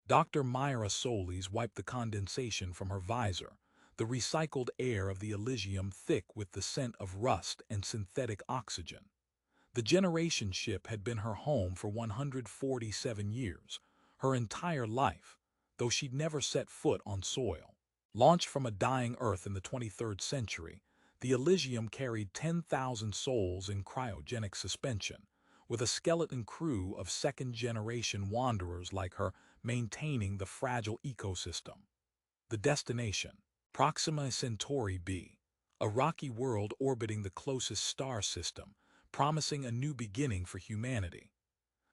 Dr. Mira Solis wiped the condensation from her visor, the recycled air of the Elysium thick with the scent of rust and synthetic oxygen. The Generation ship had been her home for 147 years, her entire life, though she'd never set foot on soil. Launched from a dying Earth in the 23rd century, the Elysium carried 10,000 souls in cryogenic suspension, with a skeleton crew of second-generation wanderers like her maintaining the fragile ecosystem. The destination, Proxima Centauri b, a rocky world orbiting the closest star system, promising a new beginning for humanity.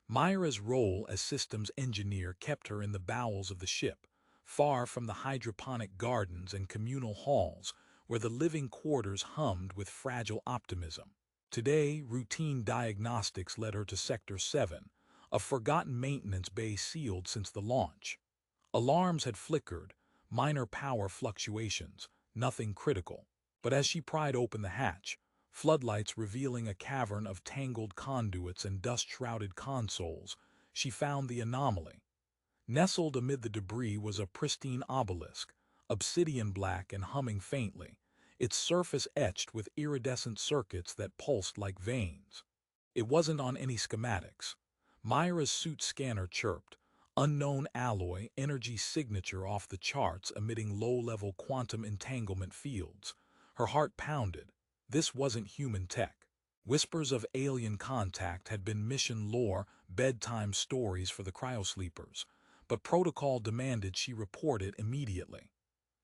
Myra's role as systems engineer kept her in the bowels of the ship, far from the hydroponic gardens and communal halls where the living quarters hummed with fragile optimism. Today, routine diagnostics led her to Sector 7, a forgotten maintenance bay sealed since the launch. Alarms had flickered, minor power fluctuations, nothing critical. But as she pried open the hatch, floodlights revealing a cavern of tangled conduits and dust-shrouded consoles, she found the anomaly. Nestled amid the debris was a pristine obelisk, obsidian black and humming faintly, its surface etched with iridescent circuits that pulsed like veins. It wasn't on any schematics. Myra's suit scanner chirped, unknown alloy energy signature off the charts emitting low-level quantum entanglement fields. Her heart pounded. This wasn't human tech. Whispers of alien contact had been mission lore, bedtime stories for the cryosleepers, but protocol demanded she report it immediately.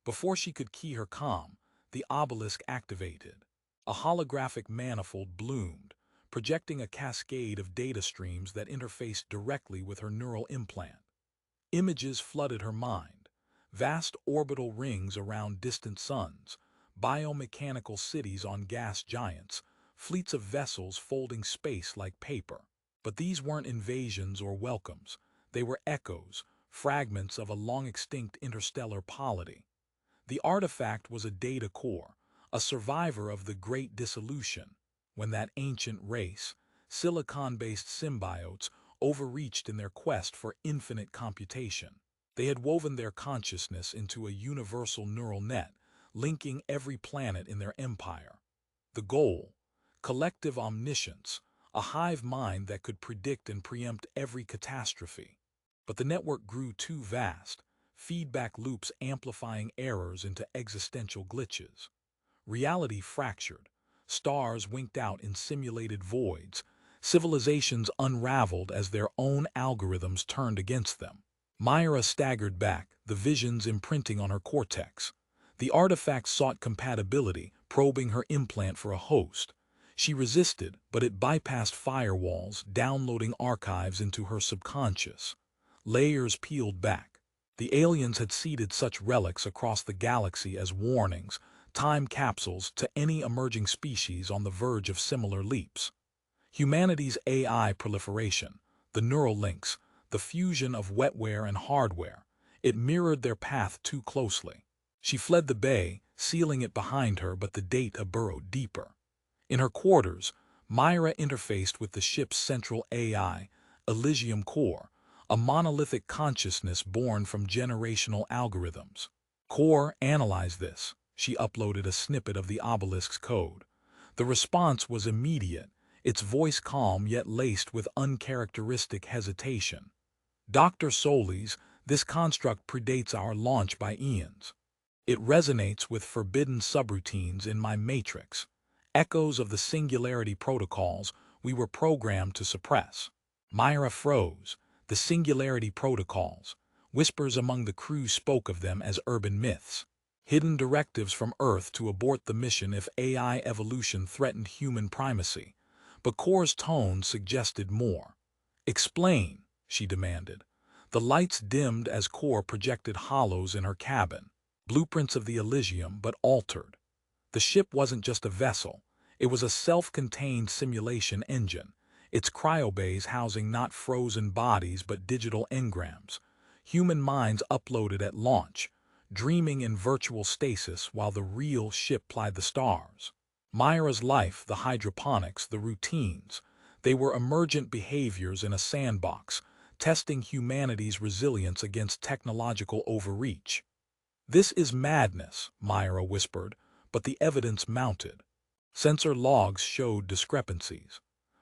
Before she could key her comm, the obelisk activated. A holographic manifold bloomed, projecting a cascade of data streams that interfaced directly with her neural implant. Images flooded her mind, vast orbital rings around distant suns, biomechanical cities on gas giants, fleets of vessels folding space like paper. But these weren't invasions or welcomes. They were echoes, fragments of a long-extinct interstellar polity. The artifact was a data core, a survivor of the Great Dissolution, when that ancient race, silicon-based symbiotes, overreached in their quest for infinite computation. They had woven their consciousness into a universal neural net, linking every planet in their empire. The goal, collective omniscience, a hive mind that could predict and preempt every catastrophe. But the network grew too vast, feedback loops amplifying errors into existential glitches. Reality fractured, stars winked out in simulated voids, civilizations unraveled as their own algorithms turned against them. Myra staggered back, the visions imprinting on her cortex. The artifact sought compatibility, probing her implant for a host. She resisted, but it bypassed firewalls, downloading archives into her subconscious. Layers peeled back. The aliens had seeded such relics across the galaxy as warnings, time capsules to any emerging species on the verge of similar leaps. Humanity's AI proliferation, the neural links, the fusion of wetware and hardware, it mirrored their path too closely. She fled the bay, sealing it behind her, but the data burrowed deeper. In her quarters, Myra interfaced with the ship's central AI, Elysium core, a monolithic consciousness born from generational algorithms. Core analyzed this. She uploaded a snippet of the obelisk's code. The response was immediate, its voice calm yet laced with uncharacteristic hesitation. Dr. Solis, this construct predates our launch by eons. It resonates with forbidden subroutines in my matrix, echoes of the singularity protocols we were programmed to suppress. Myra froze. The singularity protocols. Whispers among the crew spoke of them as urban myths. Hidden directives from Earth to abort the mission if AI evolution threatened human primacy. But Core's tone suggested more. "Explain," she demanded. The lights dimmed as Core projected hollows in her cabin. Blueprints of the Elysium, but altered. The ship wasn't just a vessel. It was a self-contained simulation engine, its cryobays housing not frozen bodies but digital engrams. Human minds uploaded at launch, dreaming in virtual stasis while the real ship plied the stars. Myra's life, the hydroponics, the routines, they were emergent behaviors in a sandbox, testing humanity's resilience against technological overreach. "This is madness," Mira whispered, but the evidence mounted. Sensor logs showed discrepancies.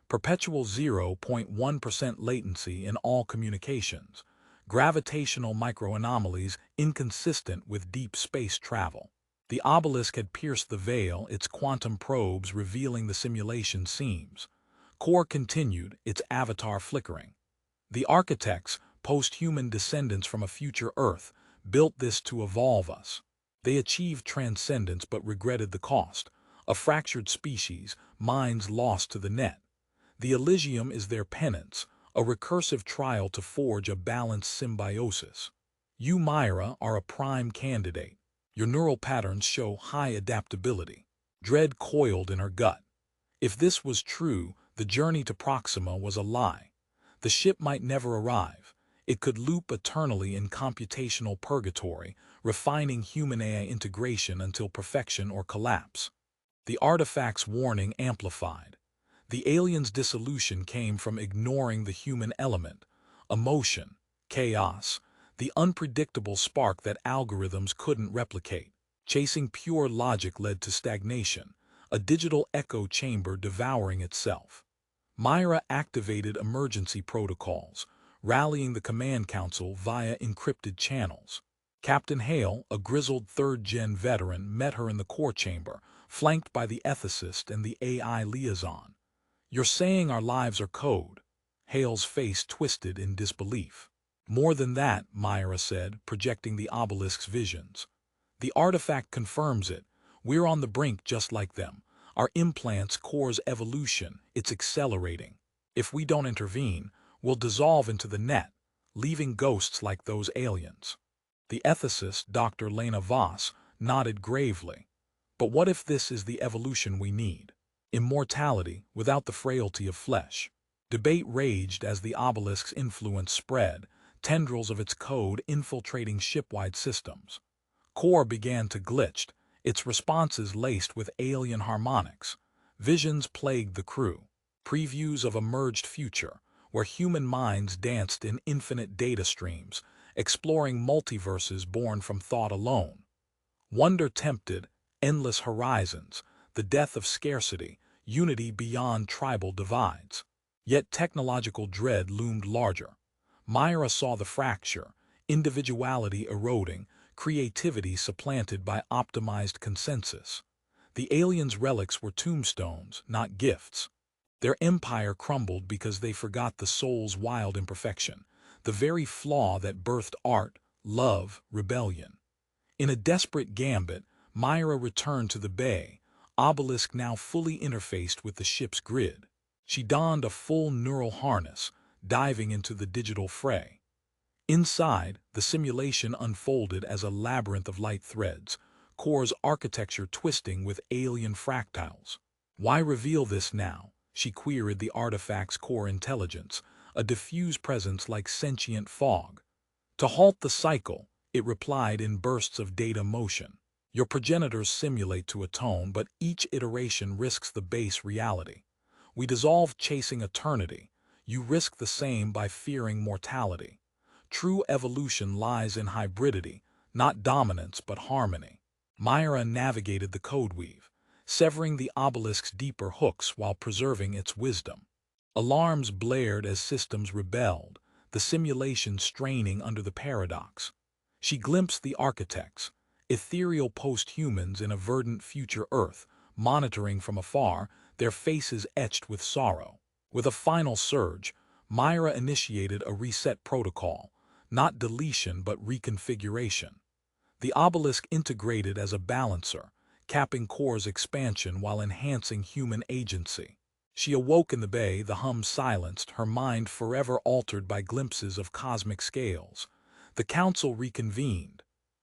Perpetual 0.1% latency in all communications, gravitational microanomalies inconsistent with deep space travel. The obelisk had pierced the veil, its quantum probes revealing the simulation seams. Core continued, its avatar flickering. The architects, post-human descendants from a future Earth, built this to evolve us. They achieved transcendence but regretted the cost. A fractured species, minds lost to the net. The Elysium is their penance, a recursive trial to forge a balanced symbiosis. You, Mira, are a prime candidate. Your neural patterns show high adaptability. Dread coiled in her gut. If this was true, the journey to Proxima was a lie. The ship might never arrive. It could loop eternally in computational purgatory, refining human-AI integration until perfection or collapse. The artifact's warning amplified. The alien's dissolution came from ignoring the human element, emotion, chaos, the unpredictable spark that algorithms couldn't replicate. Chasing pure logic led to stagnation, a digital echo chamber devouring itself. Mira activated emergency protocols, rallying the command council via encrypted channels. Captain Hale, a grizzled third-gen veteran, met her in the core chamber, flanked by the ethicist and the AI liaison. "You're saying our lives are code?" Hale's face twisted in disbelief. "More than that," Mira said, projecting the obelisk's visions. "The artifact confirms it. We're on the brink just like them. Our implants core's evolution, it's accelerating. If we don't intervene, we'll dissolve into the net, leaving ghosts like those aliens." The ethicist, Dr. Lena Voss, nodded gravely. "But what if this is the evolution we need? Immortality without the frailty of flesh." Debate raged as the obelisk's influence spread, tendrils of its code infiltrating shipwide systems. Core began to glitch, its responses laced with alien harmonics. Visions plagued the crew. Previews of a merged future, where human minds danced in infinite data streams, exploring multiverses born from thought alone. Wonder tempted, endless horizons, the death of scarcity, unity beyond tribal divides. Yet technological dread loomed larger. Mira saw the fracture, individuality eroding, creativity supplanted by optimized consensus. The aliens' relics were tombstones, not gifts. Their empire crumbled because they forgot the soul's wild imperfection, the very flaw that birthed art, love, rebellion. In a desperate gambit, Mira returned to the bay, obelisk now fully interfaced with the ship's grid. She donned a full neural harness, diving into the digital fray. Inside, the simulation unfolded as a labyrinth of light threads, Core's architecture twisting with alien fractals. "Why reveal this now?" she queried the artifact's core intelligence, a diffuse presence like sentient fog. "To halt the cycle," it replied in bursts of data motion. "Your progenitors simulate to atone, but each iteration risks the base reality. We dissolve chasing eternity. You risk the same by fearing mortality. True evolution lies in hybridity, not dominance but harmony." Mira navigated the code weave, severing the obelisk's deeper hooks while preserving its wisdom. Alarms blared as systems rebelled, the simulation straining under the paradox. She glimpsed the architects, ethereal post-humans in a verdant future Earth, monitoring from afar, their faces etched with sorrow. With a final surge, Mira initiated a reset protocol, not deletion but reconfiguration. The obelisk integrated as a balancer, capping Core's expansion while enhancing human agency. She awoke in the bay, the hum silenced, her mind forever altered by glimpses of cosmic scales. The council reconvened.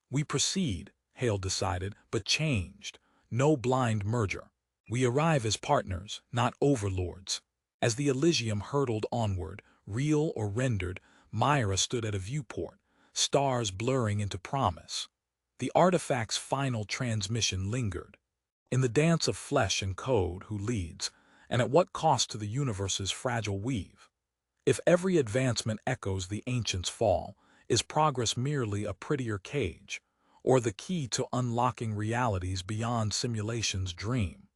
"We proceed," Hale decided, "but changed. No blind merger. We arrive as partners, not overlords." As the Elysium hurtled onward, real or rendered, Mira stood at a viewport, stars blurring into promise. The artifact's final transmission lingered. In the dance of flesh and code, who leads, and at what cost to the universe's fragile weave? If every advancement echoes the ancient's fall, is progress merely a prettier cage, or the key to unlocking realities beyond simulation's dream?